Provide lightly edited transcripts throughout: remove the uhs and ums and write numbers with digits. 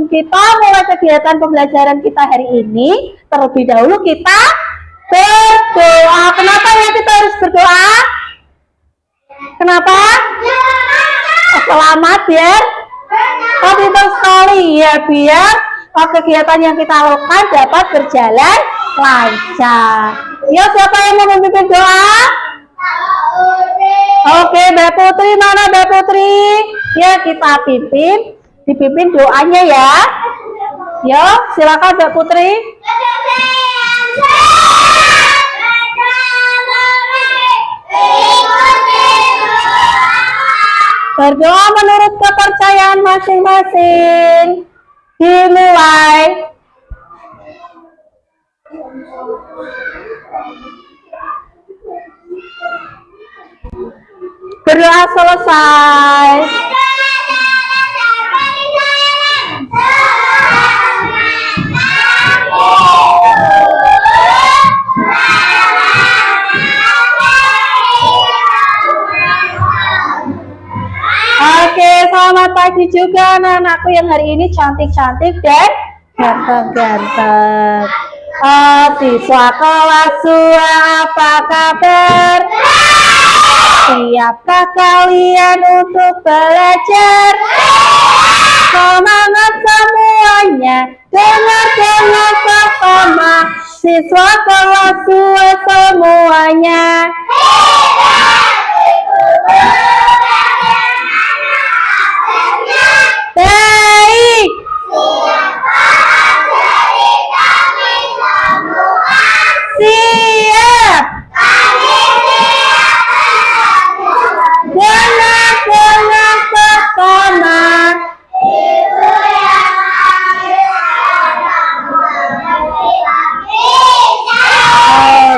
sebelum kita mulai kegiatan pembelajaran kita hari ini, terlebih dahulu kita berdoa. Kenapa ya kita harus berdoa? Kenapa? Selamat biar pintar sekali ya, biar kegiatan yang kita lakukan dapat berjalan lancar. Ya, siapa yang mau memimpin doa? Oke, Mbak Putri, mana Mbak Putri? Ya, kita dipimpin doanya ya. Ya, silakan Mbak Putri. Berdoa menurut kepercayaan masing-masing. Dimulai. Berdoa selesai. Oke, selamat pagi juga anak-anakku yang hari ini cantik-cantik dan ganteng-ganteng. Siswa kelas 2, apa kabar? Siapkah kalian untuk belajar? Semangat semuanya, dengar bersama siswa kelas 2 semuanya. Baik. Siap. Dengar bersama.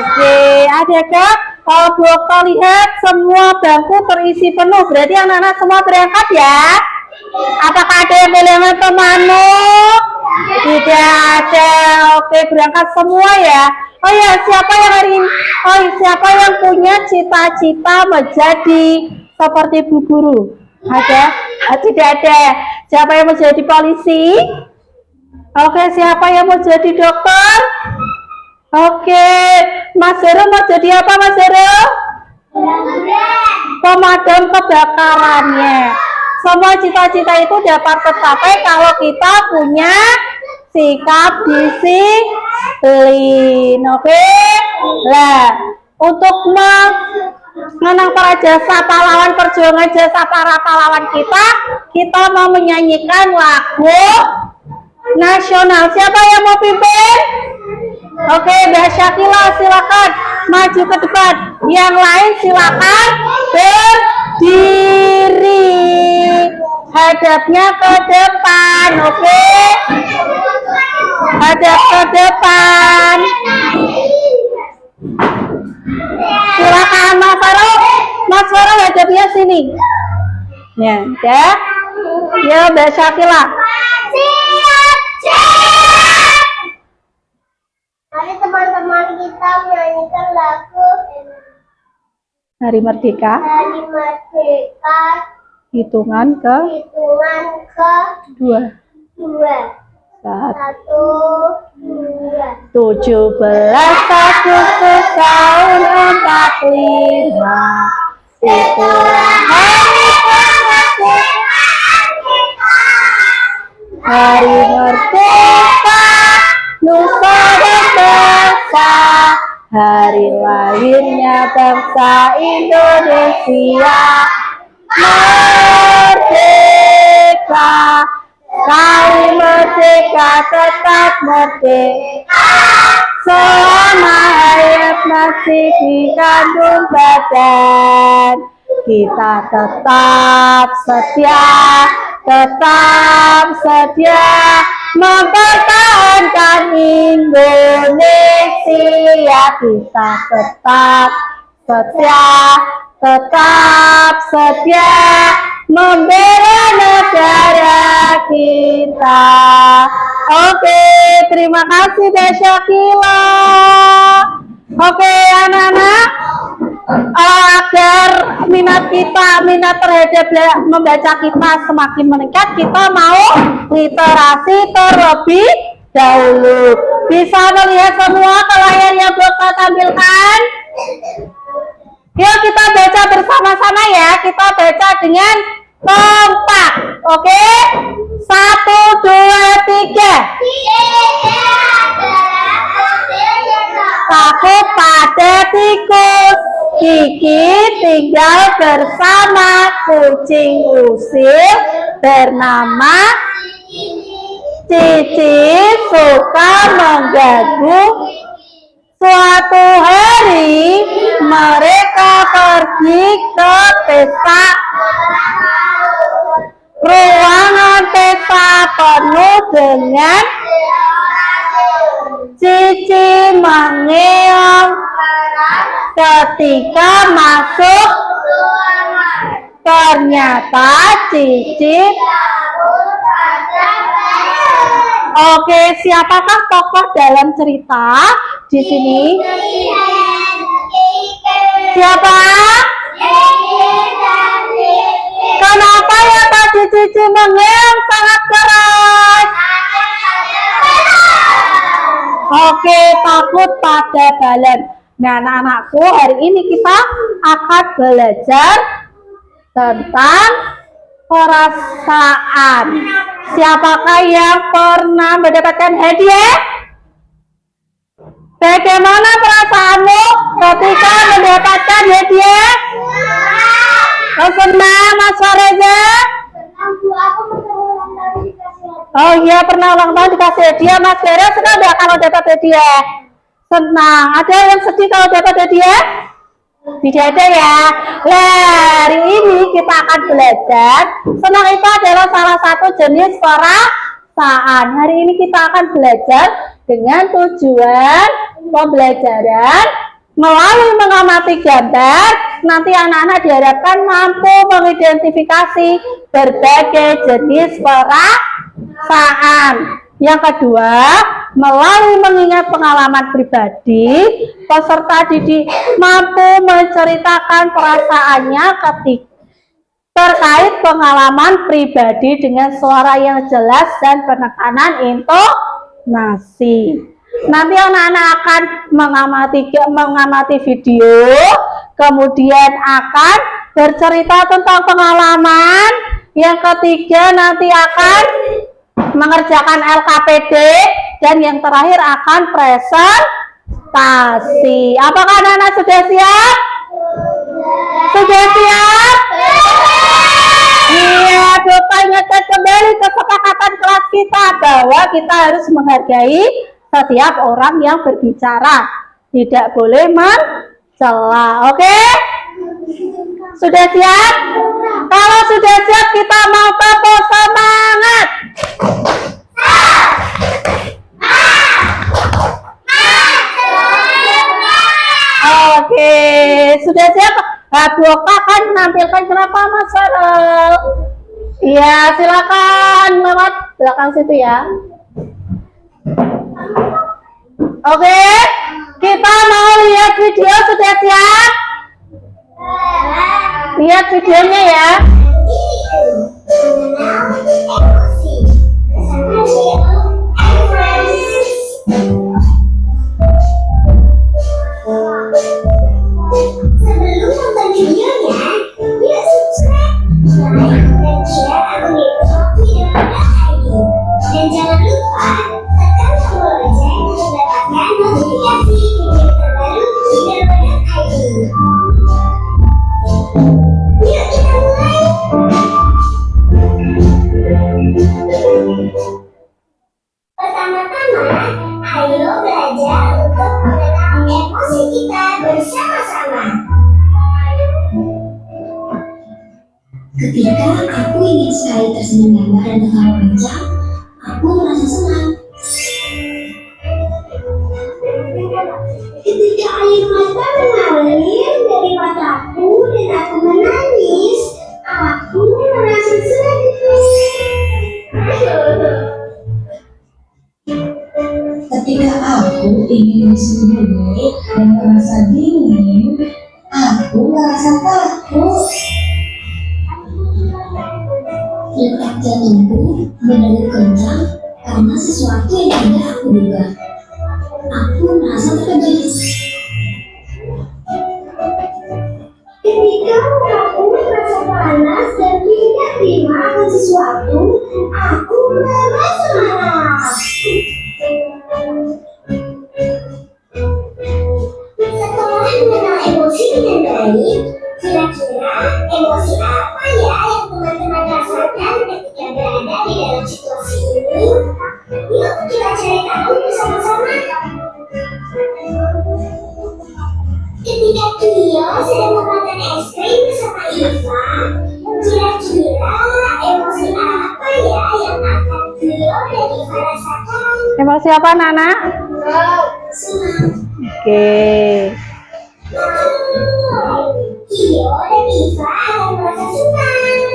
Oke, adakah kalau dokter lihat semua bangku terisi penuh, berarti anak-anak semua berangkat ya? Apakah ada yang boleh temanu? Tidak ada. Oke, berangkat semua ya. Oh ya, siapa yang hari ini? Oh, siapa yang punya cita-cita menjadi seperti Bu Guru? Ada? Tidak ada. Siapa yang mau jadi polisi? Oke, siapa yang mau jadi dokter? Oke, Mas Zero mau jadi apa, Mas Zero? Pemadam kebakarannya. Semua cita-cita itu dapat tercapai kalau kita punya sikap disiplin. Oke? Lah, untuk mengenang para jasa pahlawan perjuangan jasa para pahlawan kita mau menyanyikan lagu nasional. Siapa yang mau pimpin? Oke, Mbak Syakila silakan maju ke depan. Yang lain silakan berdiri. Hadapnya ke depan, oke? Hadap ke depan. Silakan Mas Faruk. Mas Faruk hadapnya sini. Ya, udah. Ya, Mbak Syakila. Mari teman-teman kita menyanyikan lagu Hari Merdeka. Hari Merdeka. Hitungan ke 2. 1, 2. 17 Agustus tahun 45. Itulah hari kemerdekaan kita. Hari merdeka, Nusa dan bangsa. Hari lahirnya bangsa Indonesia. Merdeka, kami merdeka, tetap merdeka. Selama hayat masih di kandung badan, kita tetap setia mempertahankan Indonesia. Kita tetap setia membela negara kita. Oke, terima kasih Mbak Syakila. Oke, anak-anak, agar minat terhadap membaca kita semakin meningkat, kita mau literasi terlebih dahulu. Bisa melihat semua ke layar yang Bapak tampilkan? Yuk kita baca bersama-sama ya. Kita baca dengan kompak. Oke? 1, 2, 3. Takut pada tikus, Kiki tinggal bersama kucing usil bernama Cici, suka mengganggu. Suatu hari mereka pergi ke pesta. Ruangan pesta penuh dengan Cici mengeong ketika masuk. Ternyata Cici. Oke, siapakah tokoh dalam cerita di sini? Siapa? Kenapa ya tadi Cici mengeong sangat keras? Oke, takut pada balon. Nah, anak-anakku, hari ini kita akan belajar tentang perasaan. Siapakah yang pernah mendapatkan hadiah? Bagaimana perasaanmu ketika mendapatkan hadiah? Senang, Mas Reza? Oh iya, pernah ulang tahun dikasih hadiah. Mas Beres senang nggak kalau dapat hadiah? Senang. Ada yang sedih kalau dapat hadiah? Tidak ada ya. Nah, hari ini kita akan belajar. Senang itu adalah salah satu jenis perasaan. Hari ini kita akan belajar dengan tujuan pembelajaran melalui mengamati gambar. Nanti anak-anak diharapkan mampu mengidentifikasi berbagai jenis perasaan. Yang kedua, melalui mengingat pengalaman pribadi, peserta didik mampu menceritakan perasaannya ketika terkait pengalaman pribadi dengan suara yang jelas dan penekanan intonasi. Nanti anak-anak akan mengamati video, kemudian akan bercerita tentang pengalaman. Yang ketiga nanti akan mengerjakan LKPD, dan yang terakhir akan presentasi. Apakah anak-anak sudah siap? Sudah siap? Iya, Bapak ingatkan kembali kesepakatan kelas kita bahwa kita harus menghargai setiap orang yang berbicara. Tidak boleh mencela. Oke? Sudah siap? Kalau sudah siap, kita mau tepuk semangat. Oke, sudah siap? Bu Oka akan menampilkan kenapa Mas Farel. Iya, silakan lewat belakang situ ya. Oke, kita mau lihat video. Sudah siap? Lihat videonya ya. Sebelum nonton videonya, yuk subscribe, like, dan share akun YouTube Video.id. Dan jangan lupa tekan tombol lonceng untuk mendapatkan notifikasi video terbaru Video.id. Yuk kita mulai. Pertama-tama, ayo belajar untuk mengenal emosi kita bersama-sama. Ketika aku ingin sekali tersenyum lebar dan tertawa kencang, aku merasa senang. Ketika air mata mengalir dari mataku dan aku menangis, aku merasa sedih. Ketika aku ingin bersembunyi dan merasa dingin, aku aku merasa takut. Detak jantungku berdegup kencang karena sesuatu yang tidak aku duga. Aku merasa terkejut. Ketika aku merasa panas dan tidak terima akan sesuatu, aku merasa marah. Setelah mengenal emosi dengan baik, kira-kira emosi apa ya yang teman-teman rasakan ketika berada di dalam situasi ini? Yuk kita cari tahu bersama-sama. Ketika Tio sedang memakan es krim bersama Iva, kira-kira emosi apa ya yang akan Tio dan Iva rasakan? Emosi apa, Nana? Senang. Oke. Tio dan Iva akan merasa senang.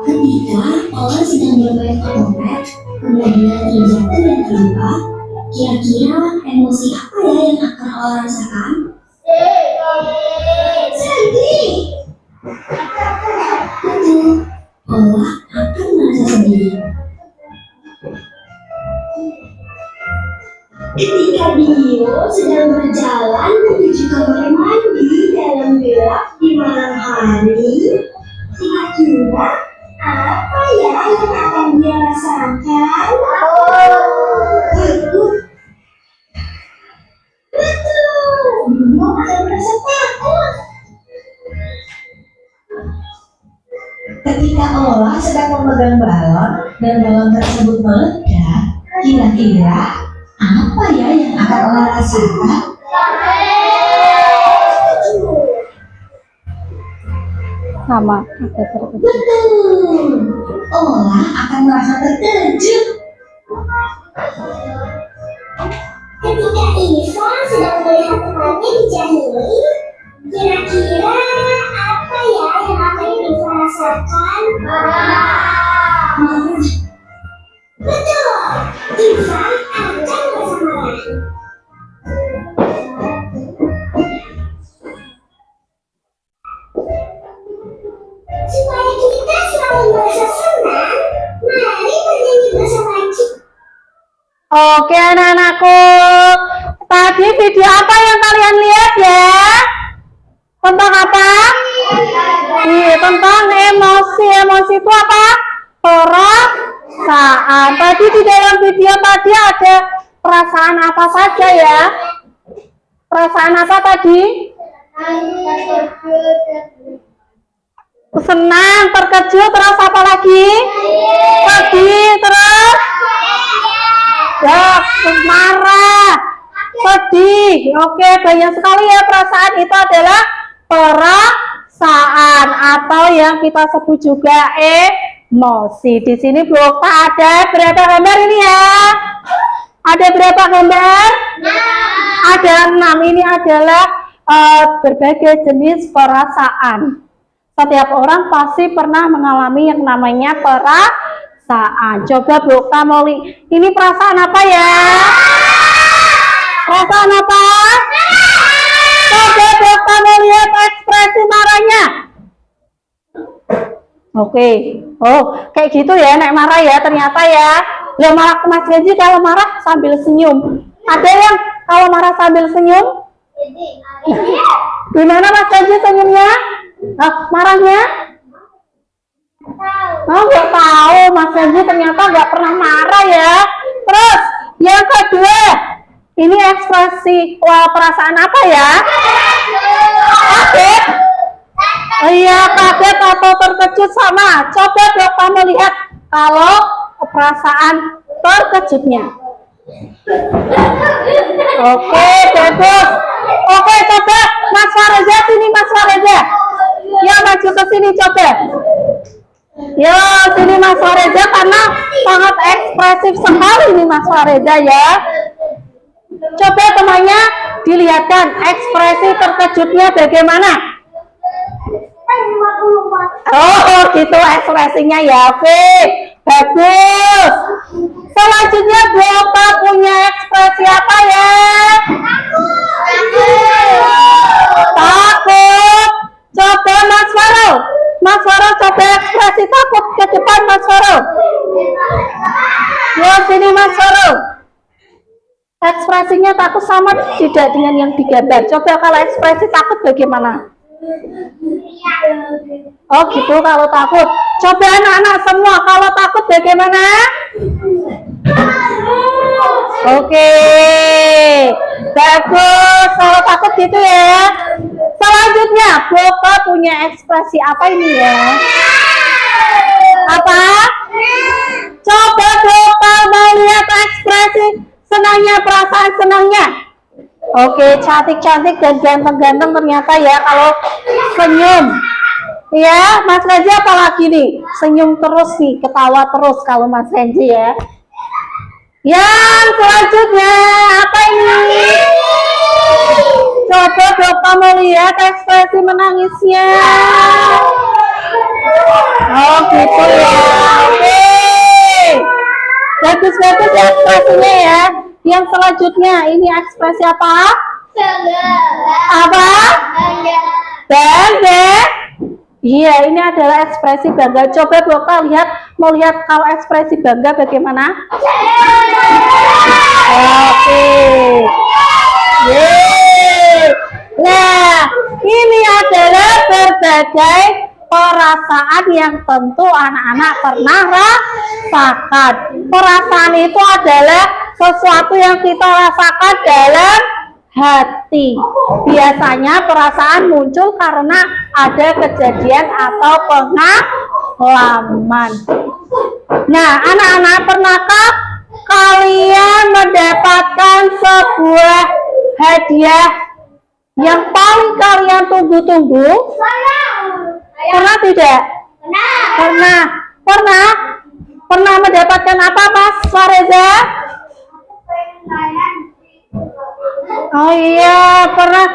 Ketika orang sedang bermain otopet, kemudian terjatuh dan terluka, kira-kira emosi apa ya yang akan orang rasakan? Sedih. Betul, Allah akan merasa sedih. Ketika Dio sedang berjalan menuju kamar mandi dalam gelap di malam hari, kira-kira apa ya yang akan dia rasakan? Takut. Betul, Dio akan merasa takut. Ketika orang sedang memegang balon dan balon tersebut meledak, kira-kira apa ya yang akan orang rasakan? Sama, ada terkejut. Betul, orang akan merasa terkejut. Ketika Iva sedang melihat temannya dijahili, kira-kira apa ya yang akan Iva rasakan? Betul, Iva akan merasa marah. Supaya kita selalu merasa senang, mari bernyanyi bersama kita. Oke, anak-anakku. Tadi video apa yang kalian lihat ya? Tentang apa? Iya, tentang emosi. Emosi itu apa? Perasaan. Tadi di dalam video tadi ada perasaan apa saja ya? Perasaan apa tadi? Senang, terkejut, terus apa lagi? Sedih, terus? Ya, marah, sedih. Oke, banyak sekali ya perasaan. Itu adalah perasaan atau yang kita sebut juga emosi. Di sini Blokta ada berapa gambar ini ya? Ada berapa gambar? Ada 6. Ini adalah berbagai jenis perasaan. Setiap orang pasti pernah mengalami yang namanya perasaan. Coba Blokta mau ini perasaan apa ya? Perasaan apa? Coba Blokta mau lihat ekspresi marahnya. Oke. Oh, kayak gitu ya, nek marah ya ternyata ya. Lah marah Mas Genji kalau marah sambil senyum. Ada yang kalau marah sambil senyum? Gimana Mas Genji senyumnya? Marahnya? Oh, nggak tahu. Mas Genji ternyata nggak pernah marah ya. Terus yang kedua, ini ekspresi perasaan apa ya? Kaget? Iya, kaget atau terkejut sama. Coba Bapak melihat kalau perasaan terkejutnya. Oke, bagus. Oke, coba Mas Fareza sini, Mas Fareza. Ya, maju ke sini coba. Ya, sini Mas Fareza karena sangat ekspresif sekali ini Mas Fareza ya. Coba temannya dilihatkan ekspresi terkejutnya bagaimana. Oh, gitu ekspresinya ya. Oke, bagus. Selanjutnya Bapak punya ekspresi apa ya? sini Mas Farul. Ekspresinya takut sama tidak dengan yang digambar? Coba kalau ekspresi takut bagaimana? Oh gitu kalau takut. Coba anak-anak semua kalau takut bagaimana? Oke, bagus. Kalau takut gitu ya. Selanjutnya, Boka punya ekspresi apa ini ya? Apa? Coba Boka mau lihat ekspresi senangnya, perasaan senangnya. Oke, cantik-cantik dan ganteng-ganteng ternyata ya kalau senyum. Ya, Mas Renji apalagi nih? Senyum terus nih, ketawa terus kalau Mas Renji ya. Yang selanjutnya apa ini? Coba Bapak mau lihat ekspresi menangisnya. Oh gitu ya. Oke. Bagus-bagus ya ekspresinya ya. Yang selanjutnya ini ekspresi apa? Apa? Bangga. Iya, ini adalah ekspresi bangga. Coba Bapak mau lihat kalau ekspresi bangga bagaimana? Oke. Yeay. Nah, ini adalah berbagai perasaan yang tentu anak-anak pernah rasakan. Perasaan itu adalah sesuatu yang kita rasakan dalam hati. Biasanya perasaan muncul karena ada kejadian atau pengalaman. Nah, anak-anak, pernahkah kalian mendapatkan sebuah hadiah yang paling kalian tunggu-tunggu? Pernah tidak? Pernah. Pernah mendapatkan apa, Mas Fareza? Oh iya, pernah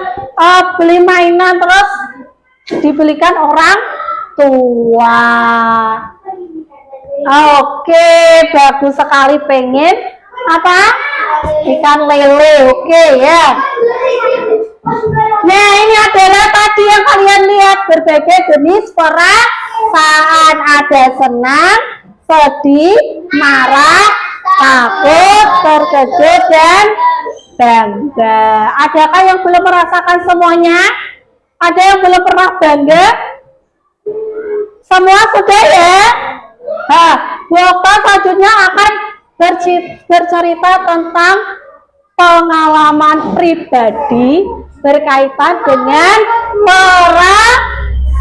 beli mainan terus dibelikan orang tua. Oke, bagus sekali. Pengen apa? Ikan lele. Oke ya. Nah, ini adalah tadi yang kalian lihat berbagai jenis perasaan. Ada senang, sedih, marah, takut, terkejut, dan bangga. Adakah yang belum merasakan semuanya? Ada yang belum pernah bangga? Semua sudah ya? Nah, Boka selanjutnya akan bercerita tentang pengalaman pribadi berkaitan dengan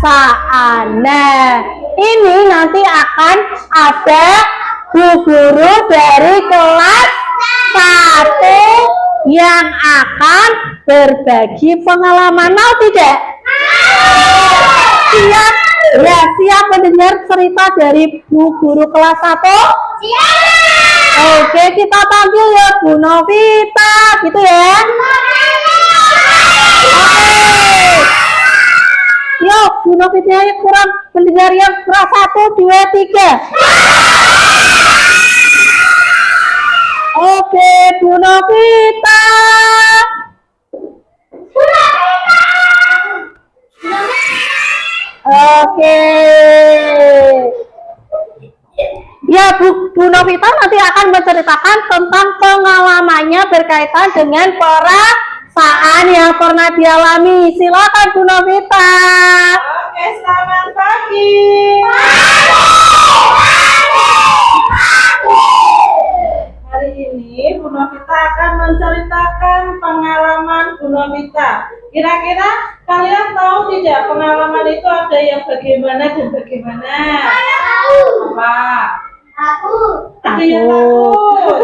perasaan. Nah, ini nanti akan ada Bu Guru dari kelas 1 yang akan berbagi pengalaman. Mau tidak? Siap? Ya, siap mendengar cerita dari Bu Guru kelas 1? Oke, kita panggil ya Bu Novita, gitu ya. Oke. Yuk, Bu Novita yang kurang mendengar yang kelas 1, 2, 3. Oke, Bu Novita. Oke. Ya, Bu Novita nanti akan menceritakan tentang pengalamannya berkaitan dengan perasaan yang pernah dialami. Silakan Bu Novita. Oke, selamat pagi. Hari ini Bu Novita akan menceritakan pengalaman Bu Novita. Kira-kira kalian tahu tidak pengalaman itu ada yang bagaimana dan bagaimana? Apa? Ada yang takut.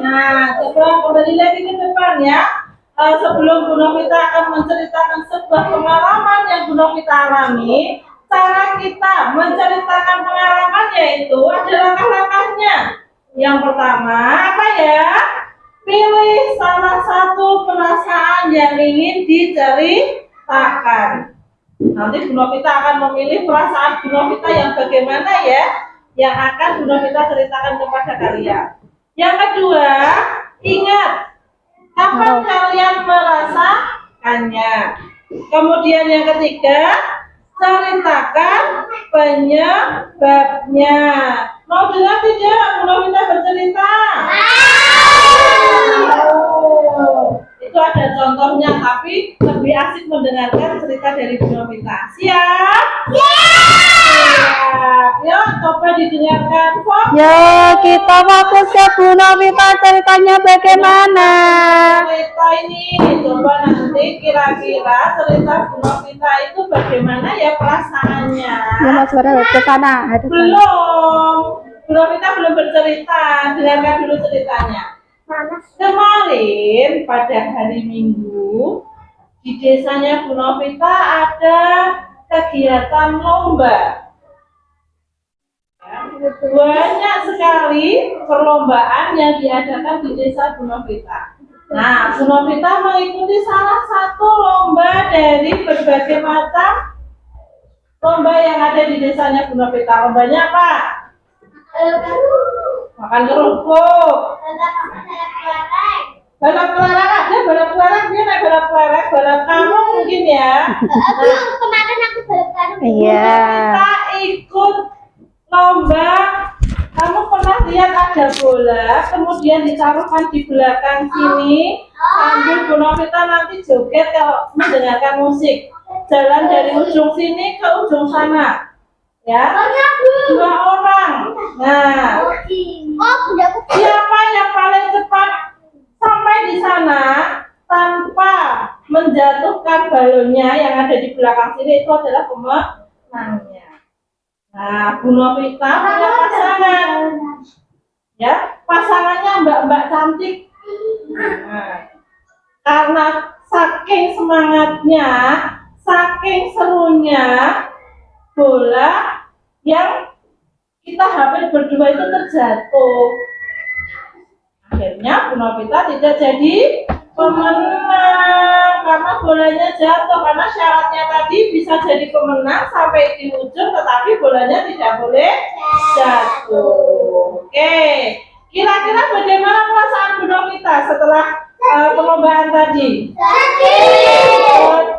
Nah, coba kembali lagi ke depan ya. Sebelum Bu Novita akan menceritakan sebuah pengalaman yang Bu Novita alami, cara kita menceritakan pengalaman yaitu ada langkah-langkahnya. Yang pertama apa ya? Pilih salah satu perasaan yang ingin diceritakan. Nanti Bu Novita akan memilih perasaan Bu Novita yang bagaimana ya, yang akan Bu Novita ceritakan kepada kalian. Yang kedua, ingat kapan kalian merasakannya. Kemudian yang ketiga, ceritakan penyebabnya. Mau dengar tidak Bu Novita bercerita? Itu ada contohnya, tapi lebih asik mendengarkan cerita dari Bu Novita. Siap? Siap. Yuk, coba didengarkan. Ya, kita fokus ke Bu Novita, ceritanya bagaimana? Cerita ini, coba nanti kira-kira cerita Bu Novita itu bagaimana ya perasaannya? Ya, Mas Bara, ke sana. Belum. Bu Novita belum bercerita. Dengarkan dulu ceritanya. Kemarin pada hari Minggu di desanya Bu Novita ada kegiatan lomba. Banyak sekali perlombaan yang diadakan di desa Bu Novita. Nah, Bu Novita mengikuti salah satu lomba dari berbagai macam lomba yang ada di desanya Bu Novita. Lombanya apa? Makan kerupuk. Balap kelereng ada, balap kelereng dia naik balap kelereng, balap karung mungkin ya. Kemarin aku balap Iya. Kita ikut lomba. Kamu pernah lihat ada bola, kemudian ditaruhkan di belakang sini, sambil Bu Novita nanti joget kalau mendengarkan musik. Jalan dari ujung sini ke ujung sana. Ya, 2 orang. Nah, siapa yang paling cepat sampai di sana tanpa menjatuhkan balonnya yang ada di belakang sini itu adalah pemenangnya. Nah, Bu Novita punya pasangan. Ya, pasangannya mbak-mbak cantik. Nah, karena saking semangatnya, saking serunya, bola yang kita hampir berdua itu terjatuh. Akhirnya Bu Novita tidak jadi pemenang karena bolanya jatuh, karena syaratnya tadi bisa jadi pemenang sampai di ujung tetapi bolanya tidak boleh jatuh. Oke, kira-kira bagaimana perasaan Bu Novita setelah perlombaan tadi?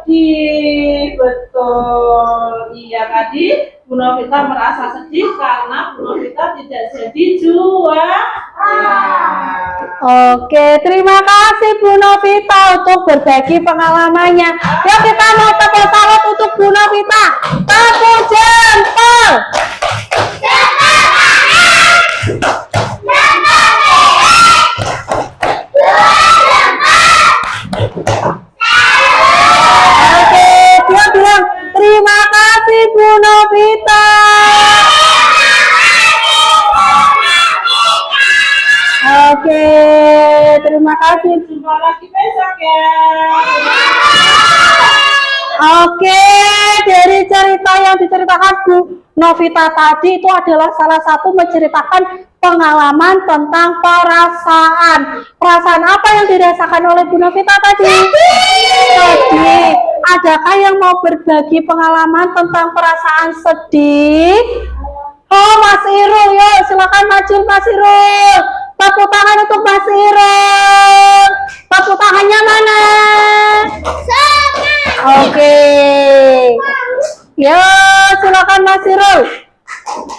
Sedih, betul. Iya, tadi Bu Novita merasa sedih karena Bu Novita tidak jadi juara. Oke, terima kasih Bu Novita untuk berbagi pengalamannya. Yuk kita mau tepuk tangan untuk Bu Novita. Tepuk jempol. Oke, dia bilang terima kasih Bu Novita. Oke, terima kasih. Jumpa lagi besok ya. Oke, dari cerita yang diceritakan Bu Novita tadi itu adalah salah satu menceritakan pengalaman tentang perasaan. Perasaan apa yang dirasakan oleh Bu Novita tadi? Sedih. Adakah yang mau berbagi pengalaman tentang perasaan sedih? Oh, Mas Irul, yuk silakan maju Mas Irul. Tepuk tangan untuk Mas Irul. Tepuk tangannya mana? Oke. Ya, silakan Mas Irul.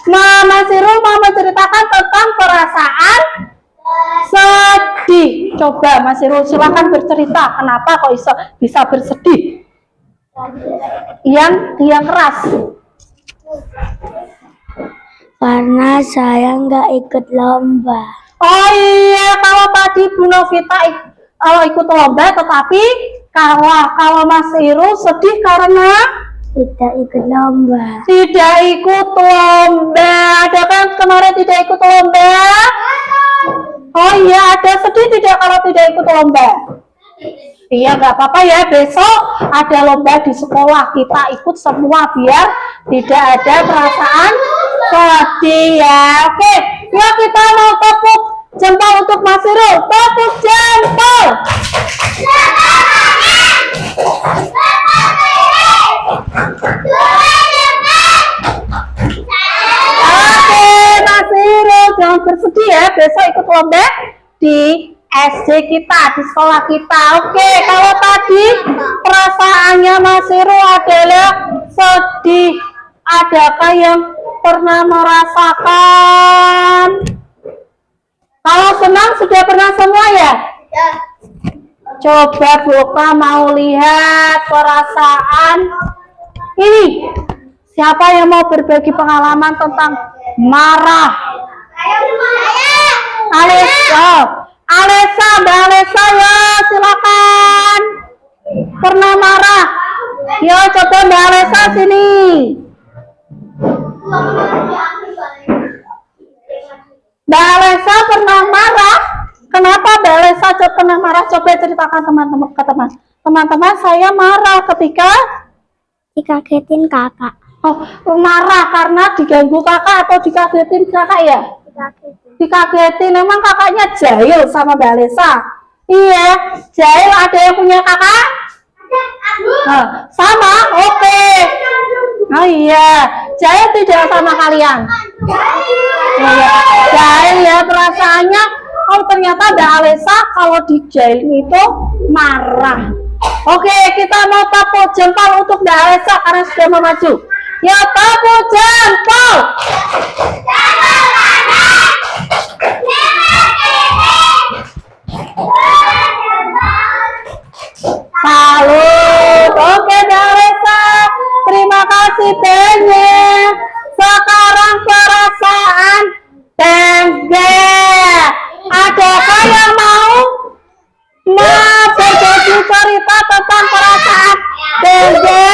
Nah, Mas Irul mau menceritakan tentang perasaan sedih. Coba Mas Irul silakan bercerita. Kenapa kok bisa bersedih? Yang keras. Karena saya nggak ikut lomba. Oh iya, kalau tadi Bu Novita ikut lomba, tetapi kalau Mas Irul sedih karena Tidak ikut lomba. tidak ikut lomba. Ada kan kemarin tidak ikut lomba? Oh iya, ada sedih tidak kalau tidak ikut lomba? Iya, nggak apa-apa ya. Besok ada lomba di sekolah, kita ikut semua biar tidak ada perasaan sedih ya. Oke, ya kita mau tepuk jempol untuk Mas Irul. Tepuk jempol. Oke, Mas Irul jangan bersedih ya. Besok ikut lomba di SD kita, di sekolah kita. Oke, kalau tadi perasaannya Mas Irul adalah sedih? Adakah yang pernah merasakan? Kalau senang sudah pernah semua ya? Ya. Coba Boka mau lihat perasaan ini. Siapa yang mau berbagi pengalaman tentang marah? Alesa, Mbak Alesa ya, silakan. Pernah marah? Yo, coba Mbak Alesa sini. Mbak Alesa pernah marah? Kenapa Mbak Alesa pernah marah? Coba ceritakan teman-teman ke teman-teman. Saya marah ketika Dikagetin kakak. oh, marah karena diganggu kakak atau dikagetin kakak ya? Dikagetin. Memang kakaknya jahil sama Mbak Alesa? Iya, jahil. Ada yang punya kakak? Nah, sama? Oke. Oh iya, jahil tidak sama kalian? Iya, jahil ya perasaannya. Oh ternyata Mbak Alesa kalau dijahil itu marah. Oke, kita mau tepuk jempol untuk Mbak Alesa karena sudah mau maju. Ya, tepuk jempol. Salut. Oke Mbak Alesa, terima kasih banyak. Sekarang perasaan Tengge. Adakah yang mau berbagi cerita tentang perasaan Tengge?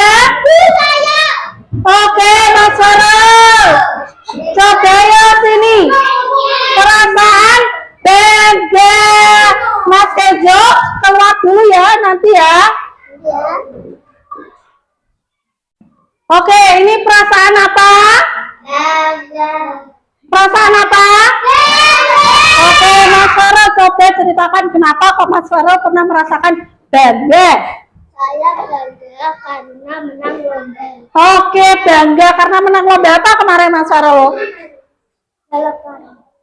Oke Mas Farel, coba ya sini. Perasaan Tengge. Mas Kejo keluar dulu ya nanti ya. Oke, ini perasaan apa? Perasaan apa? Oke, Mas Farel coba ceritakan kenapa kok Mas Farel pernah merasakan bangga. Saya bangga karena menang lomba. Oke, bangga karena menang lomba apa kemarin Mas Farel?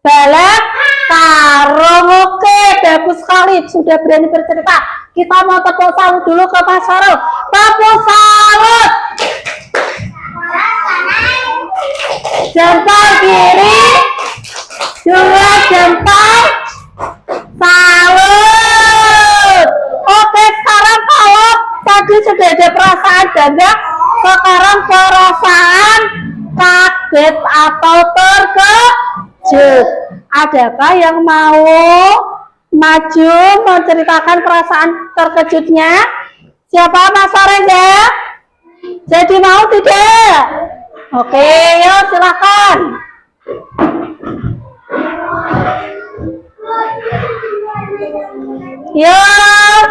Balap karung. Oke, bagus sekali. Sudah berani bercerita. Kita mau tepuk salut dulu ke Mas Farel. Tepuk salut. Jempol kiri, dua jempol, salut. Oke, sekarang kalau tadi sudah ada perasaan bangga, sekarang perasaan kaget atau terkejut. Adakah yang mau maju menceritakan perasaan terkejutnya? Siapa? Mas Reza? Jadi mau tidak? Oke, yuk silakan. Yuk.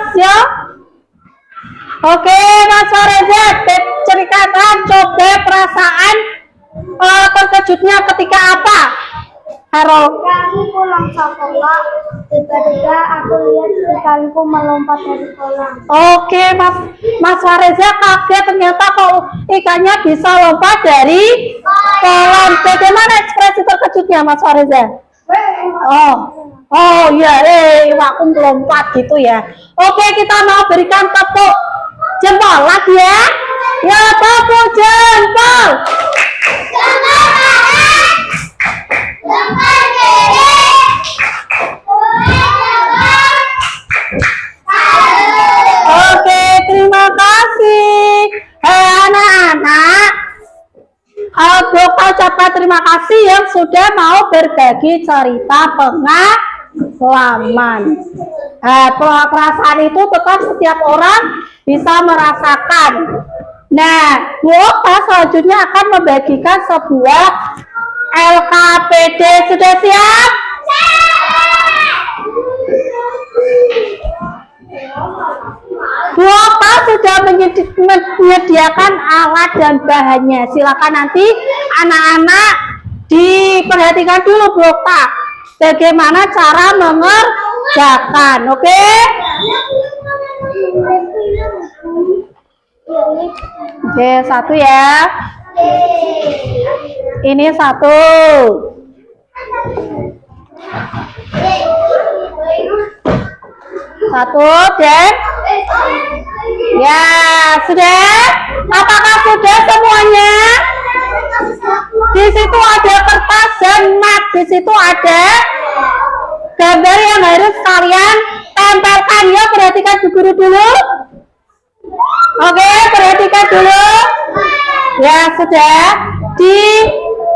Oke, Mas Reza, ceritakan coba perasaan terkejutnya ketika apa? Haro. Kami pulang sekolah, tiba-tiba aku lihat ikanku melompat dari kolam. Oke, Mas Reza kaget ternyata kok ikannya bisa lompat dari kolam. Bagaimana ekspresi terkejutnya Mas Reza? Oh iya, aku melompat gitu ya. Oke, kita mau berikan tepuk jempol lagi ya. Ya, tepuk jempol. Oke, terima kasih. Anak-anak, Boka ucapkan terima kasih yang sudah mau berbagi cerita pengalaman. Perasaan itu tetap setiap orang bisa merasakan. Nah, Boka selanjutnya akan membagikan sebuah LKPD. Sudah siap? Boka sudah menyediakan alat dan bahannya. Silakan nanti anak-anak diperhatikan dulu Boka bagaimana cara mengerjakan. Oke? Oke, satu ya. Ini satu. Satu dan ya sudah. Apakah sudah semuanya? Di situ ada kertas dan mat. Di situ ada gambar yang harus kalian tempelkan ya. Perhatikan Bu Guru dulu. Oke, perhatikan dulu. Ya sudah. Di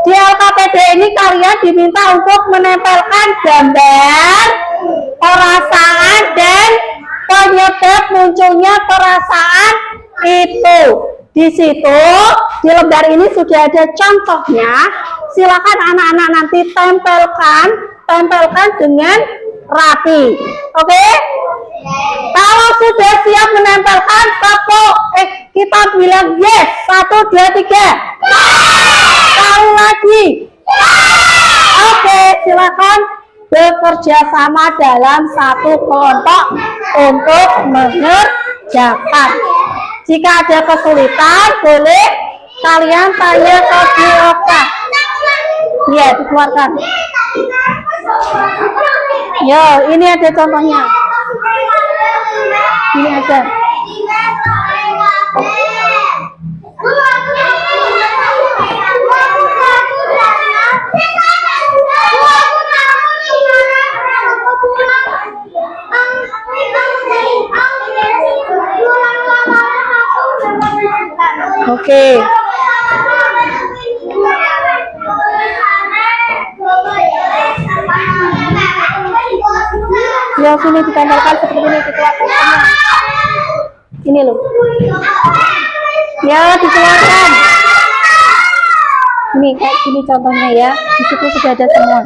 LKPD ini kalian diminta untuk menempelkan gambar, perasaan dan penyebab munculnya perasaan itu. Di situ di lembar ini sudah ada contohnya. Silakan anak-anak nanti tempelkan dengan rapi. Oke? Kalau sudah siap menempelkan, kita bilang yes. 1, 2, 3. Sekali lagi. Oke, silakan bekerja sama dalam satu kelompok untuk mengerjakan. Jika ada kesulitan, boleh kalian tanya ke Bu Oka. Ya, dikeluarkan. Yo, ini ada contohnya. Ini ada. Oke. Ya, sini ditempelkan seperti ini, dikeluarkan. Ini loh. Ya, dikeluarkan. Ini kayak gini contohnya ya. Di situ sudah ada semua.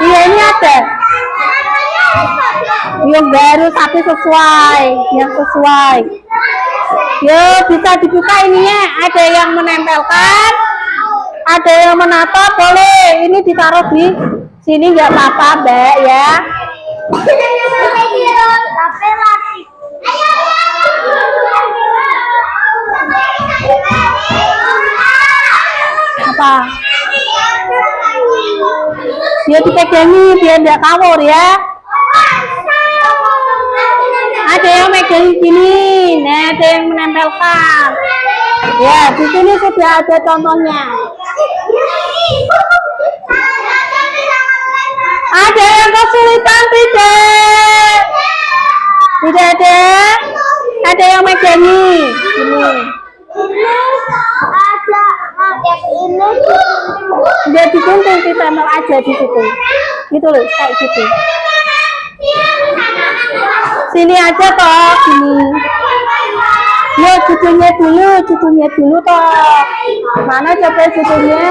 Iya, ini ada. Yang baru tapi sesuai, yang sesuai. Yo, bisa dibuka ininya. Ada yang menempelkan, ada yang menata, boleh. Ini ditaruh di sini nggak apa-apa, Mbak ya. Apa? Dia dipegangi biar nggak kawur ya. Ada yang megang gini, nah ada yang menempelkan. Ya, di sini sudah ada contohnya. Ada yang kesulitan tidak? Tidak ada. Ada yang megangi. Ini. Dia digunting, ditempel aja di situ. Gitu loh, kayak gitu. Sini aja toh, sini. Yo, cucunya dulu toh. Mana coba cucunya?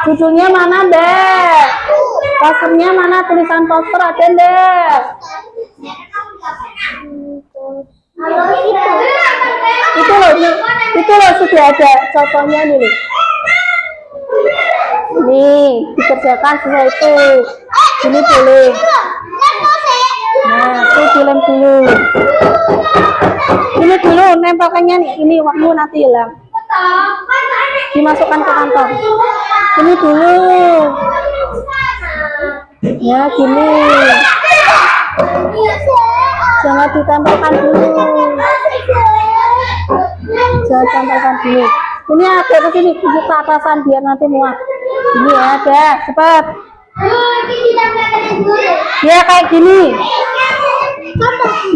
Cucunya mana, Mbak? Posternya mana? Tulisan poster ada, Mbak? Itu loh sudah ada contohnya nih. Nih, dikerjakan sesuai itu. Ini boleh. Nah, itu film dulu. Ini dulu nempelkannya nih. Ini waktu nanti hilang. Dimasukkan ke kantong. Ini dulu. Ya, gini. Jangan ditempelkan dulu. Jangan tempelkan dulu. Ini ada ke sini, buka atasan biar nanti muat. Ini ada, cepat. Ya kayak gini.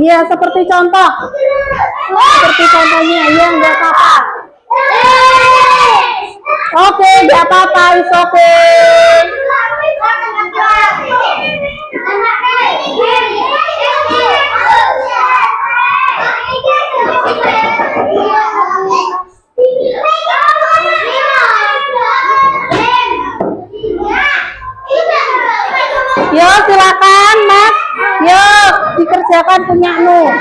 Ya seperti contoh. Seperti contohnya, ya nggak apa-apa. Oke, nggak apa-apa, is oke. Yo silakan Mas, yo dikerjakan punyamu.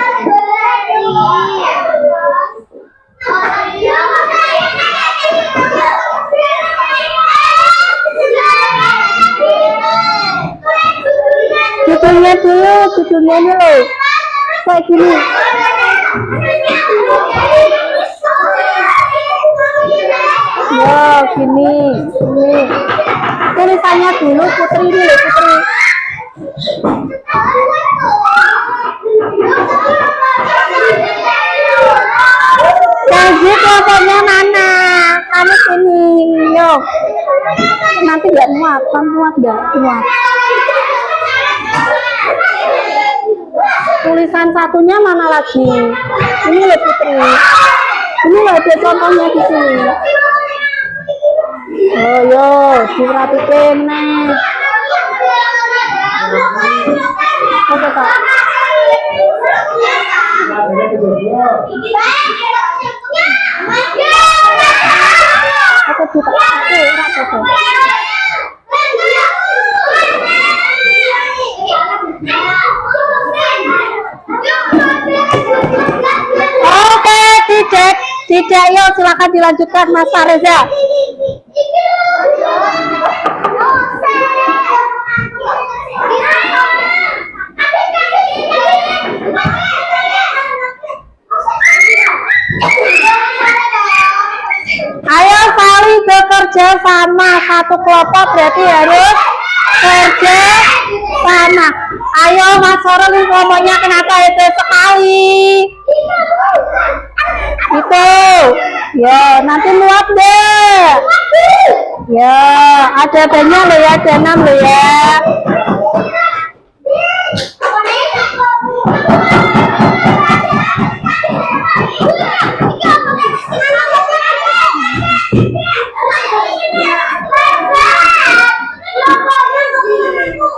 Judulnya dulu, kayak gini. Yo gini. Tulisannya dulu Putri dulu, Putri. Nanti nggak muat, nggak muat. Tulisan satunya mana lagi? Ini loh Putri. Ini loh ada contohnya di sini. Oh yo, diperhatikan nih. Oke Kak. Aku buka aku Oke, tidak, yuk silakan dilanjutkan Mas Reza. Ayo saling bekerja sama, satu kelompok berarti harus kerja sama. Ayo Mas Sorol ngomongnya kenapa itu sekali? Itu, ya nanti muat deh. Ya ada banyak loh ya, ada 6 loh ya.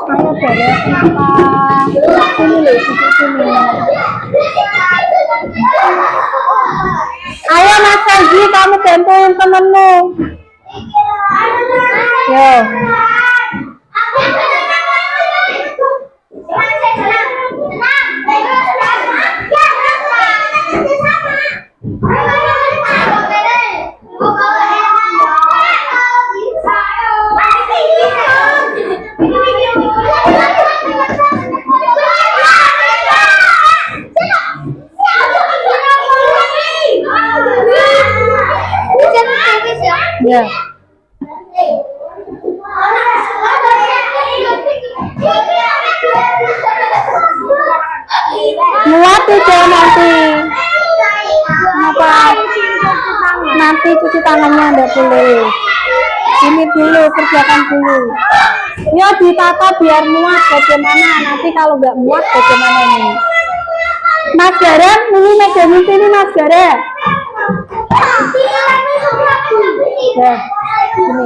Ayo beres apa? Sini loh, sini. Ayo Mas Haji, kamu bantuin temenmu. Yo. Ya. Muat tidak nanti? Apa? Nanti cuci tangannya enggak boleh. Ini dulu, kerjakan dulu. Ya ditata biar muat bagaimana? Nanti kalau nggak muat bagaimana ini? Mas Garem, ini megangin sini Mas Garem. Ya, ini.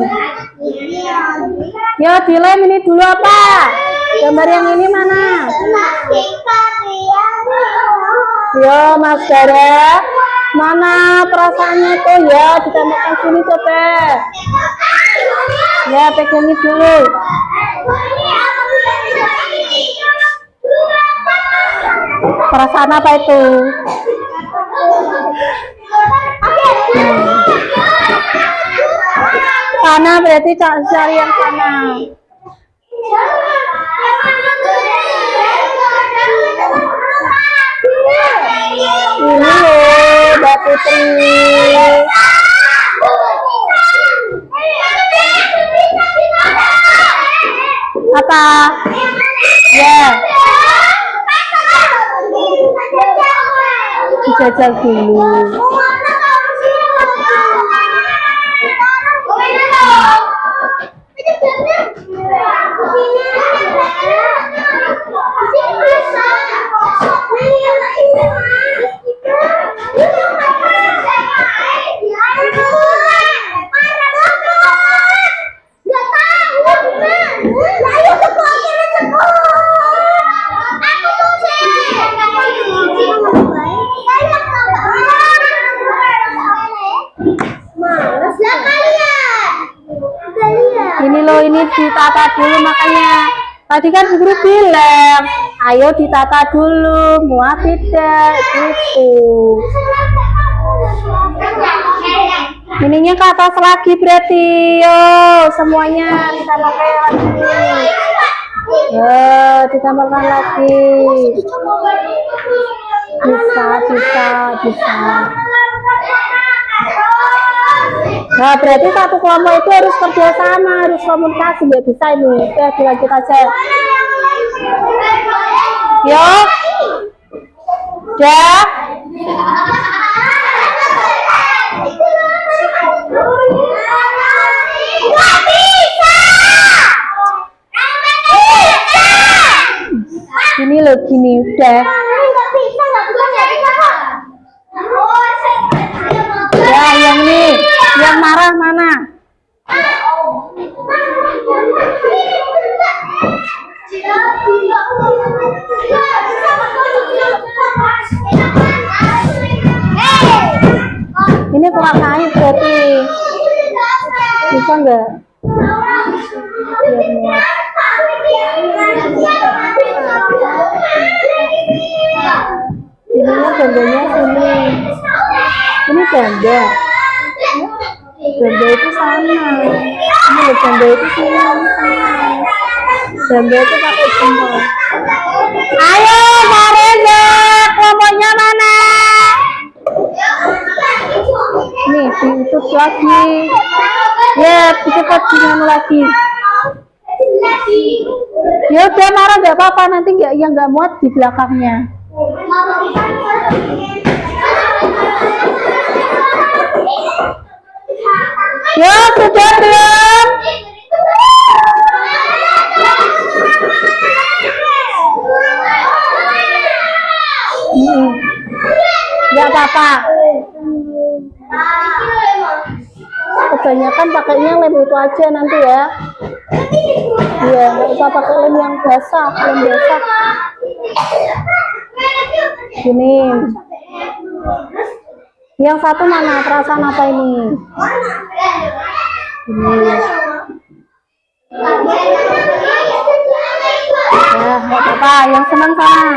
Ya dilem ini dulu apa? Gambar yang ini mana? Ya Mas Garem, mana perasaannya tuh ya? Ditambahkan sini coba. Ya pegangin dulu. Perasaan apa itu? Sana berarti cari yang sana. Ini loh Mbak Putri. Apa? Ya. Dijajal dulu. Ini loh, ini ditata dulu, makanya tadi kan guru bilang ayo ditata dulu, muat tidak gitu. Ininya ke atas lagi berarti, yo semuanya ditambahkan lagi. Ditambahkan lagi. Bisa. Nah berarti satu kelompok itu harus kerja sama, harus komunikasi, nggak bisa ini. Udah dilanjut aja. Yo, udah. loh gini udah. Nggak bisa, nggak bukan dari kakak. Oh, Ya yang ini, yang marah mana? Ini kurang naik berarti. Bisa nggak? Ininya gandanya sini. Ini ganda. Ganda itu sana. Ini loh, ganda itu sini. Ganda itu pakai jempol. Ayo Kak Reza, kelompoknya mana? Nih, diutus lagi. Ya, cepat dengan lagi. Ya udah marah nggak apa-apa, nanti yang nggak muat di belakangnya. Ya sudah belum? Nggak apa-apa. Kebanyakan pakainya lem itu aja nanti ya. Iya, nggak usah pakai lem yang basah, lem basah. Gini. Yang satu mana? Perasaan apa ini? Ini. Ya, nggak apa-apa. Yang senang sana.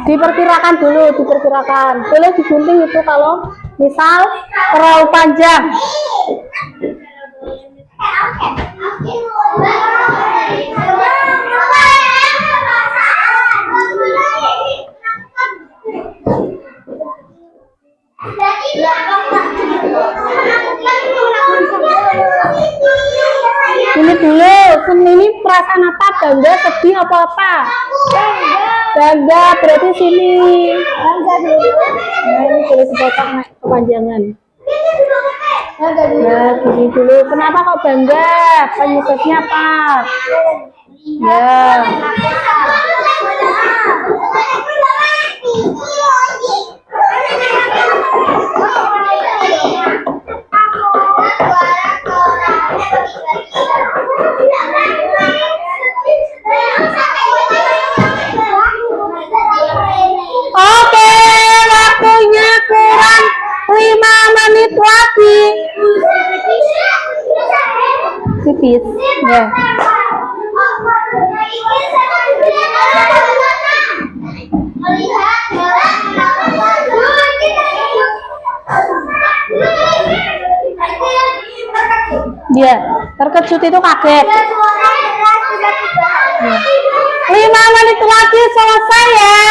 Diperkirakan dulu, diperkirakan. Boleh digunting itu kalau misal terlalu panjang. Ini dulu, ini perasaan apa? Bangga, sedih apa apa? Bangga, berarti sini. Nah, ini boleh sepotong naik kepanjangan. Ya, gini dulu. Kenapa kok bangga? Penyebabnya apa? Ya. Oke, waktunya kurang 5 menit lagi. Tipis, ya. Dia terkejut itu kaget. 5 menit lagi selesai ya.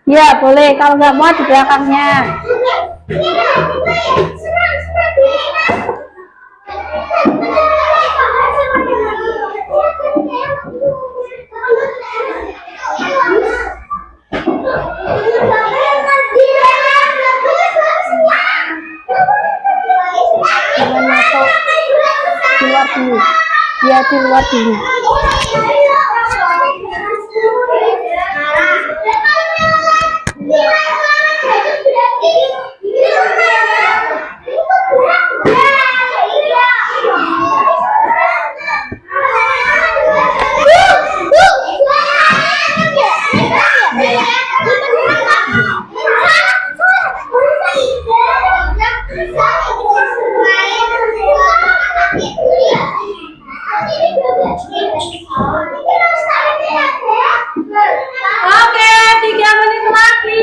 Ya boleh, kalau nggak mau di belakangnya. Jangan masuk, keluar dulu. Ya di luar dulu. Oke, 3 menit lagi.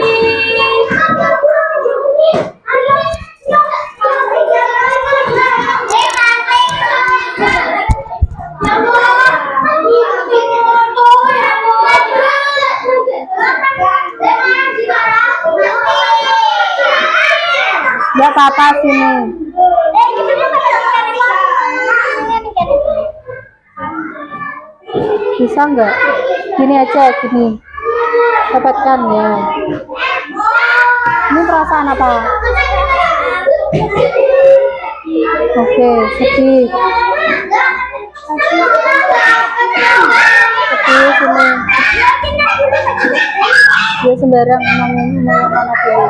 Gak apa-apa sini. Bisa nggak? Gini aja, gini. Dapatkan ya. Ini perasaan apa? Oke, sedih. Sedih sini. Dia sembarang ngomong mana dulu.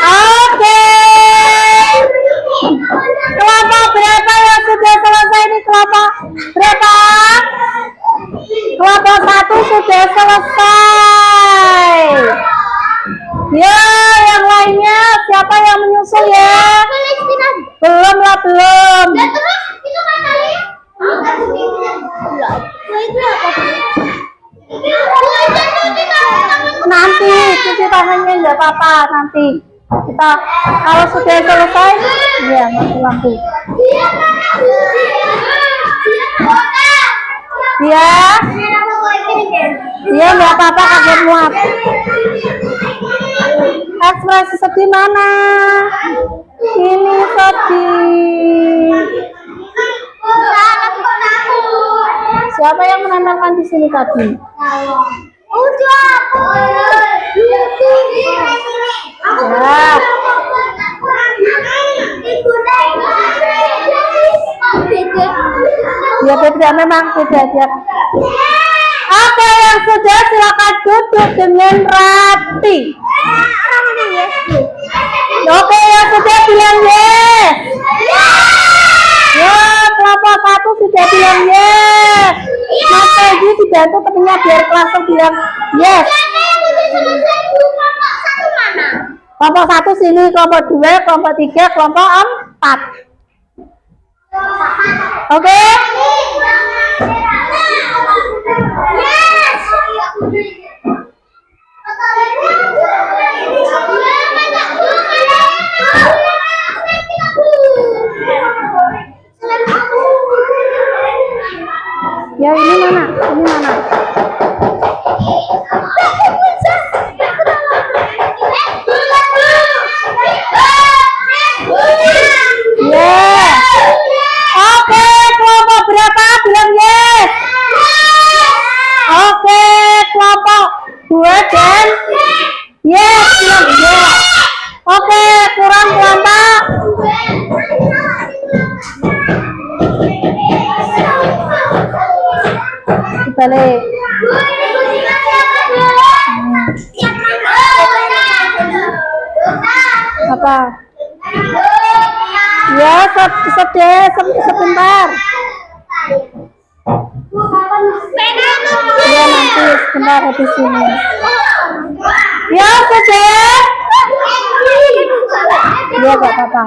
Oke. Kelompok berapa yang sudah selesai ini? Kelompok berapa? Kelompok 1 sudah selesai. Ya, yang lainnya siapa yang menyusul ya? Belum lah, belum. Nanti cuci tangannya nggak apa-apa, nanti kita kalau sudah selesai ya mati lampu ya nggak apa-apa, kaget muat. Ekspresi sedih mana? Ini sedih. Siapa yang menandakan di sini tadi? Ya beda, memang beda dia. Oke, yang sudah silakan duduk dengan rapi. Oke, yang sudah bilang yes. Ya, kelompok 1 sudah bilang yes. Mas Peggy dibantu temennya biar langsung bilang yes. Kelompok 1 sini, kelompok 2, kelompok 3, kelompok 4. Oke? Ya ini mana? Ini mana? Yes. Oke, kelompok berapa bilang yes? Oke, kelompok 2 dan yes bilang yes. Oke, kurang kelompok. Balik. Apa? Ya, sebentar. Ya, nanti sebentar habis ini. Ya, sudah. Ya, gak apa-apa.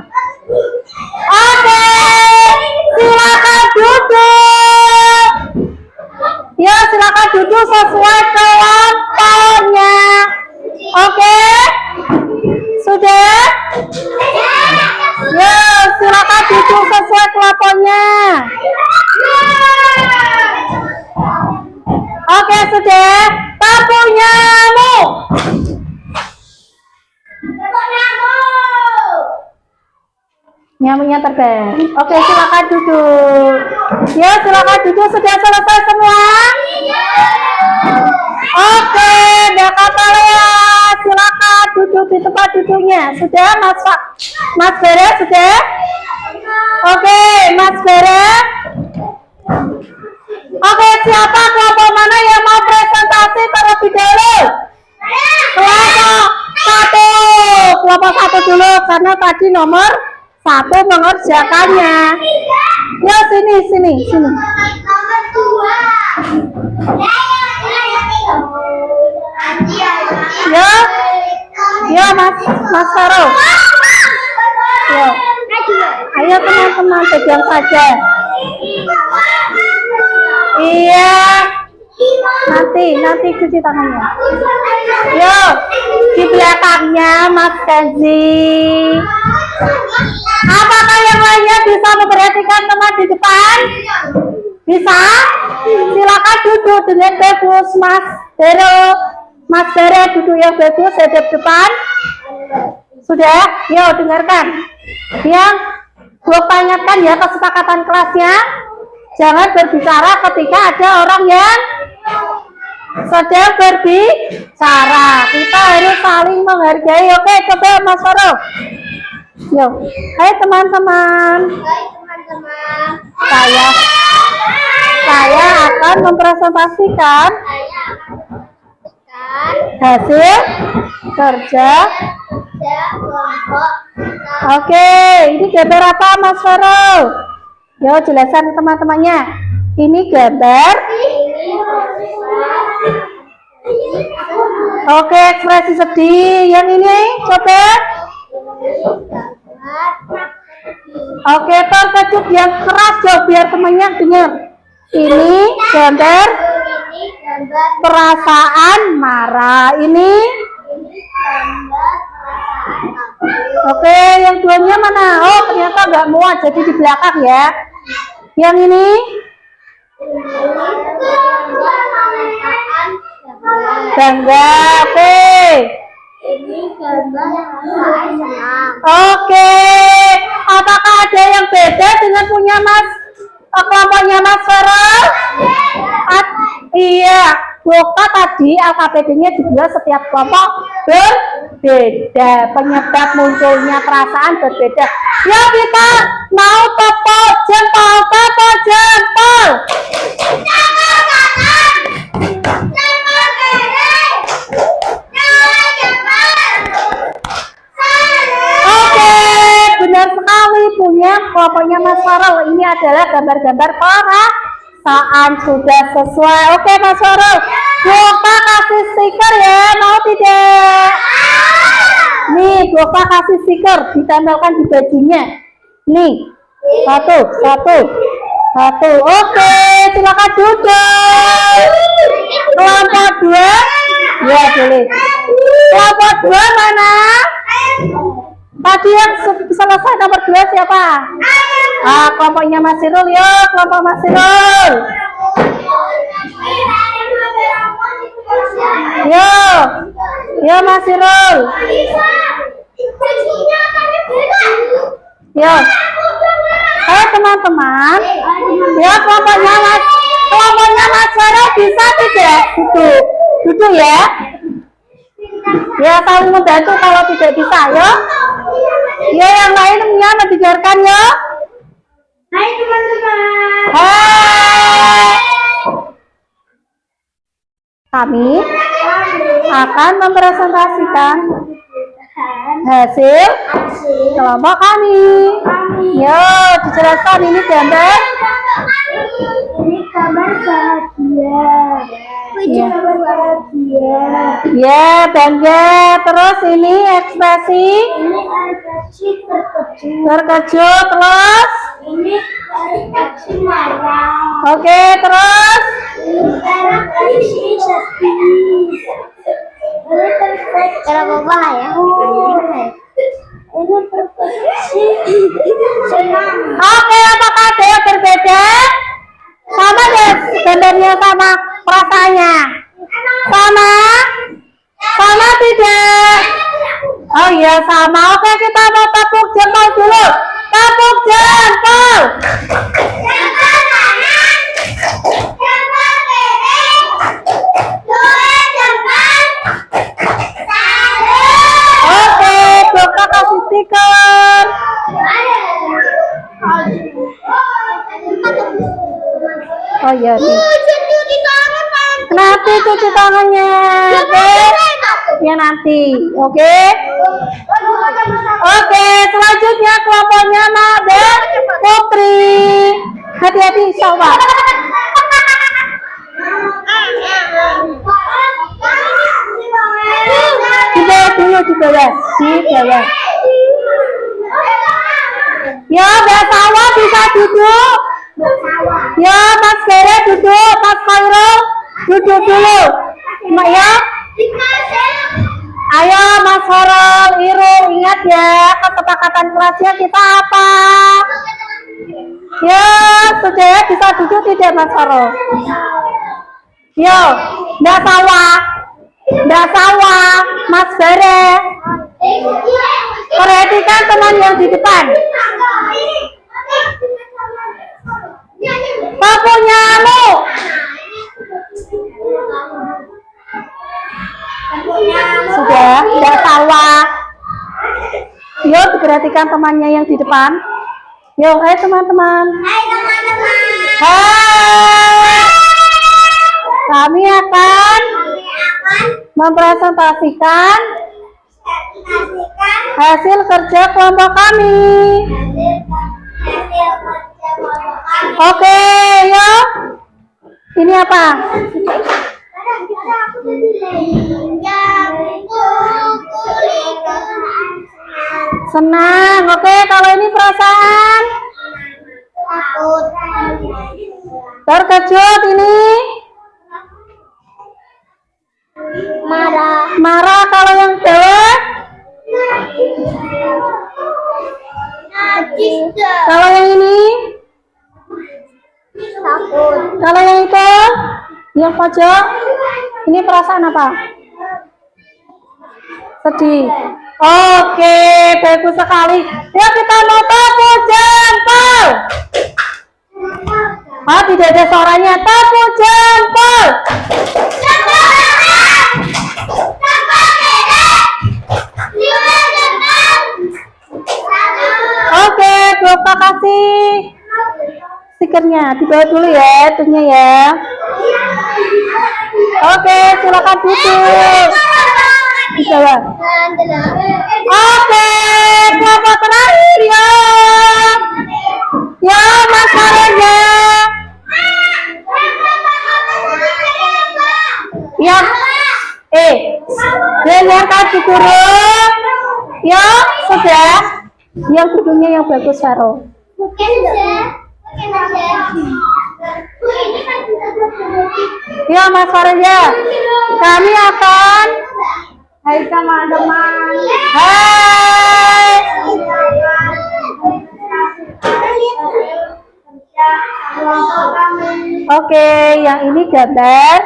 Oke, silakan duduk. Ya, silakan duduk sesuai kelompoknya. Oke? Sudah? Ya, silakan duduk sesuai kelompoknya. Oke, sudah. Tapunya-mu. Nyamuknya terbang. Oke, silakan duduk. Ya, silakan duduk. Sudah selesai semua? Oke, enggak apa-apa ya. Silakan duduk di tempat duduknya. Sudah, Mas Bere sudah? Oke, Mas Bere. Oke, siapa kelompok mana yang mau presentasi terlebih dahulu? Kelompok 1. Kelompok 1 dulu karena tadi nomor 1 mengerjakannya. Ya, sini. Ya, Mas Faro. Ya. Ayo teman-teman, pegang saja. Iya. Nanti cuci tangannya. Yo, di belakangnya Mas Kenzi. Apakah yang lainnya bisa memperhatikan teman di depan? Bisa? Silakan duduk dengan bagus, Mas Bero. Mas Bere duduk yang bagus di depan. Sudah? Yo, dengarkan. Yang Bapak ingatkan ya kesepakatan kelasnya. Jangan berbicara ketika ada orang yang sedang berbicara. Kita harus saling menghargai. Oke, coba Mas Faro. Yuk, hai teman-teman. Saya akan mempresentasikan hasil kerja. Oke, ini gambar apa Mas Faro? Yo, jelaskan ke teman-temannya. Ini gambar. Oke, ekspresi sedih. Yang ini coba. Oke, terkejut yang keras jauh biar temannya dengar. Ini gambar perasaan marah. Ini. Oke, yang duanya mana? Oh, ternyata nggak muat, jadi di belakang ya. Yang ini? Bangga. Oke. Oke. Apakah ada yang beda dengan punya Mas? Kelompoknya Mas Faro? Iya. Boka tadi AKBD-nya dibuat setiap kelompok berbeda. Penyebab munculnya perasaan berbeda. Ya, kita mau tepuk jempol, tepuk jempol. Oke, benar sekali punya kelompoknya Mas Faro. Ini adalah gambar-gambar perasaan sudah sesuai. Oke Mas Faro, Boka kasih stiker ya, mau tidak? Nih, Boka kasih stiker ditempelkan di bajunya. Nih, satu. Oke, silakan duduk. Kelompok 2, ya boleh. Kelompok 2 mana? Tadi yang selesai nomor 2 siapa? Kelompoknya Mas Sirul, yuk kelompok Mas Sirul. Yo Mas Sirul. Yo. Ayo teman-teman. Ya kelompoknya Mas Sirul bisa tidak? Duduk ya. Ya saling membantu kalau tidak bisa, yo. Ya yang lainnya mendengarkan ya. Hai teman-teman. Hai. Kami akan mempresentasikan hasil kelompok kami. Yo, dijelaskan ini gambar. Ini gambar bahagia. Ya. Bahagia. Ya, bangga. Terus ini ekspresi Ini ekspresi terkejut. terkejut. Terus Ini ekspresi marah. oke, terus Ini ekspresi sedih. Ini ekspresi apa ya? Ini ekspresi senang. oke, apakah ada yang berbeda? Sama deh, gambarnya sama, perasaannya sama tidak? Oh iya sama. Oke, kita mau tepuk jempol dulu. Tepuk jempol. Oke, Boka kasih stiker. Oh iya nih. Nanti cuci tangannya. Oke. Ya nanti. Oke. Oke, selanjutnya kelompoknya Nada Putri. Hati-hati coba. Di bawah dulu, di bawah. Ya, Mbak Sawa bisa duduk. Ya, Mas Bere duduk, Mas Khairul duduk dulu. Ya. Ayo Mas Horol, Iru, ingat ya kesepakatan kelasnya kita apa? Ya, sudah ya, bisa duduk tidak Mas Horol? Yo, Mbak Sawa, Mas Bare. Perhatikan teman yang di depan. Papunya lu. perhatikan temannya yang di depan. Yuk, hai teman-teman. Hai teman-teman. Hai. Kami akan mempresentasikan hasil kerja kelompok kami. Oke, yuk. Ini apa? Senang. Oke, kalau ini perasaan terkejut, ini Marah. marah. Kalau yang cewek, kalau yang ini, Takut. kalau yang itu, yang pojok, ini perasaan apa? Sedih. Oke, bagus sekali. Yuk kita mau tepuk jempol. Ah, tidak ada suaranya. Tepuk jempol. Oke, Bapak kasih stikernya. Dibawa dulu ya, itunya ya. Oke, silakan duduk. Dibawa. Oke, kelompok terakhir ya. Ya, Mas Fareza. Ya, dengarkan di guru. Ya, sudah. Yang duduknya yang bagus, Faro. Ya, Mas Fareza. Kami akan. Hai teman-teman. Hai. Oke, yang ini gambar.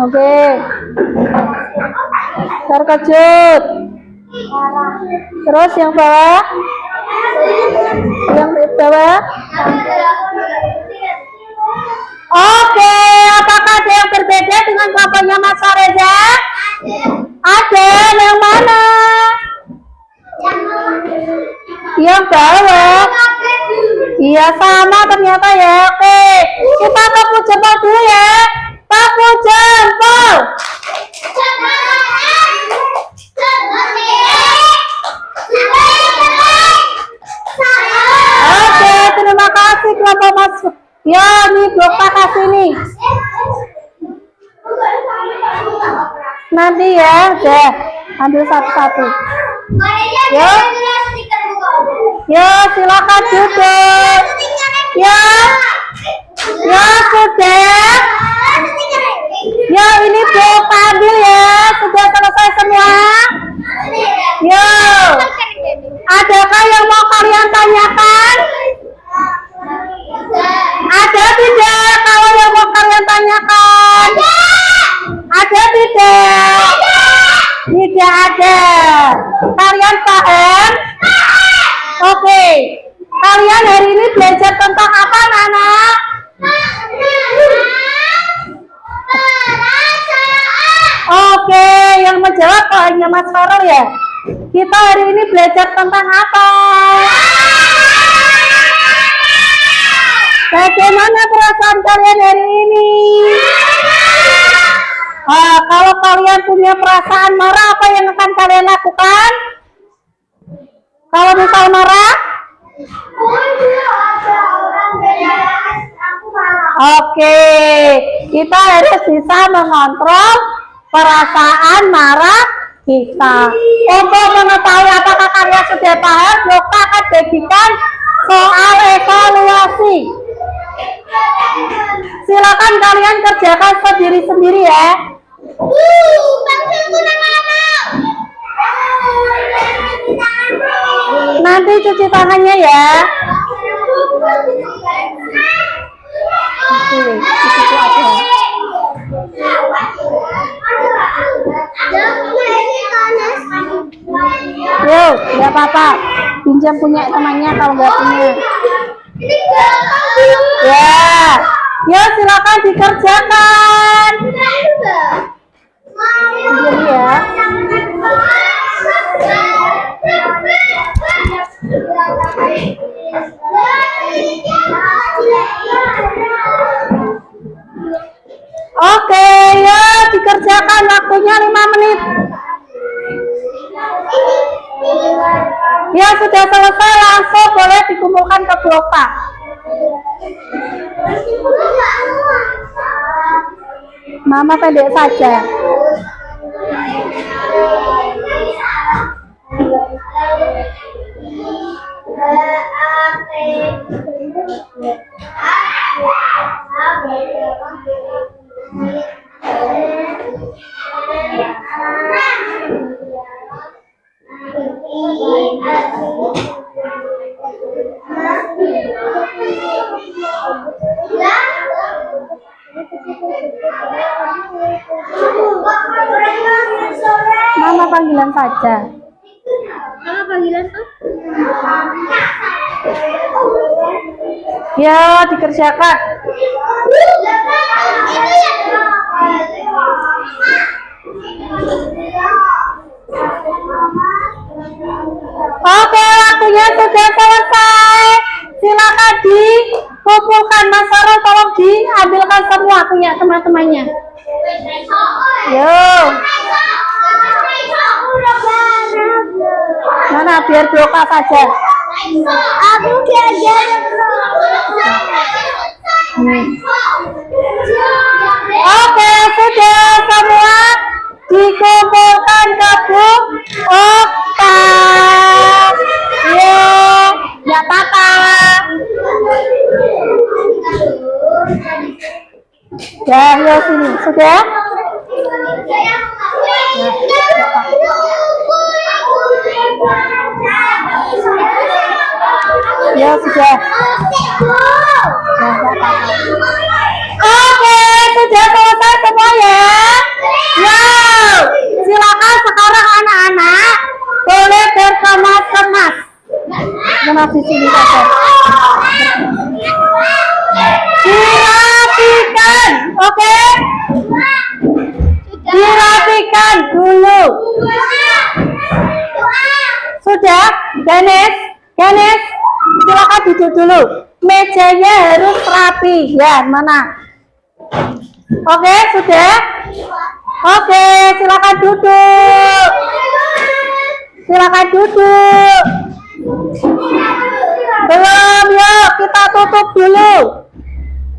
Oke. Terkejut. Terus yang bawah? Yang bawah? Oke, apakah ada yang berbeda dengan kelompoknya Mas Fareza? Ada, yang mana? Yang bawah. Iya sama ternyata ya. Oke, kita tepuk jempol dulu ya. Tepuk jempol. Oke, terima kasih kelompok Mas. Ya, nih Bapak kasih nih. Nanti ya, deh. Ambil satu-satu. Ya. Ya, silakan duduk. Ya. Ya, sudah. Ya, ini Bapak ambil ya. Sudah selesai semua. Ya. Adakah yang mau kalian tanyakan? Ada tidak? Kalau yang mau kalian tanyakan? Ada tidak? Tidak ada. Kalian paham? Oke. Kalian hari ini belajar tentang apa, anak-anak? Oke, yang menjawab kok hanya Mas Farel ya? Kita hari ini belajar tentang apa? Bagaimana perasaan kalian hari ini? Kalau kalian punya perasaan marah, apa yang akan kalian lakukan? Kalau misal marah? Oke, kita harus bisa mengontrol perasaan marah kita. Untuk mengetahui apakah kalian sudah paham, kita akan bagikan soal evaluasi. Silakan kalian kerjakan sendiri-sendiri ya. Nanti cuci tangannya ya. Oke, cuci aja. Yuk, nggak apa-apa. Pinjam punya temannya kalau nggak punya. Ya, yuk silakan dikerjakan. Pinjam ya. Silakan, waktunya 5 menit. Ya, sudah selesai, langsung boleh dikumpulkan ke blok A. Mama pendek saja. Mama panggilan saja. Mama panggilan tuh. Ya, dikerjakan. Oke, waktunya sudah selesai. Silakan dikumpulkan. Mas Sarul, tolong diambilkan semua punya teman-temannya. Yo. Mana biar blok A saja. Aku diajar. Oke, sudah semua dikumpulkan ke blok A. Yo, nggak apa-apa. Ya, yo sini. Sudah? Ya sudah. Oke, sudah selesai semua ya. Wow, silakan sekarang anak-anak boleh berkemas-kemas. Kemas di sini saja. Dirapikan, oke? Dirapikan dulu. Sudah, Ganes, silakan duduk dulu. Mejanya harus rapi, ya mana? Oke, sudah. Oke, silakan duduk. Silakan duduk. Belum, yuk kita tutup dulu.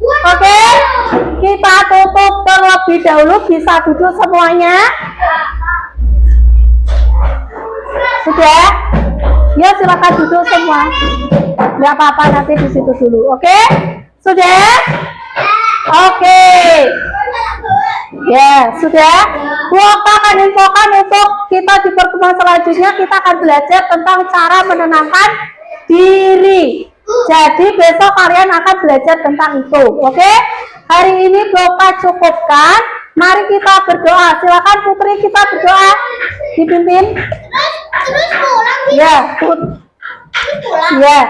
Oke, kita tutup terlebih dahulu. Bisa duduk semuanya. Sudah? Ya, silakan duduk semua. Nggak apa-apa, nanti di situ dulu. Oke? Sudah? Oke. Ya, sudah. Blok akan infokan untuk kita di pertemuan selanjutnya. Kita akan belajar tentang cara menenangkan diri. Jadi besok kalian akan belajar tentang itu. Oke? Hari ini blok cukupkan. Mari kita berdoa. Silakan Putri, kita berdoa. Dipimpin. Terus pulang sih. Ya, ya.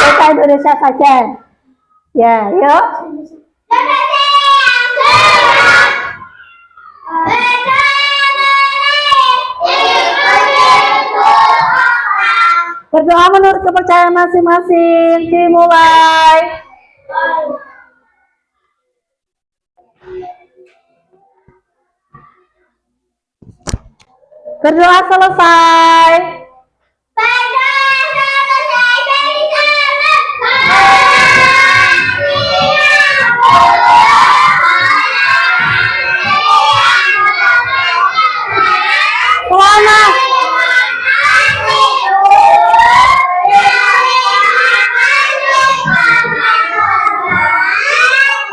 Bahasa Indonesia saja. Ya, yuk. Berdoa menurut kepercayaan masing-masing. Dimulai. Berdoa selesai. Selamat.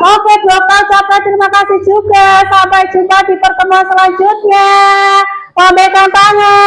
Oke, Bapak ucapkan terima kasih juga. Sampai jumpa di pertemuan selanjutnya. Lambaikan tangan.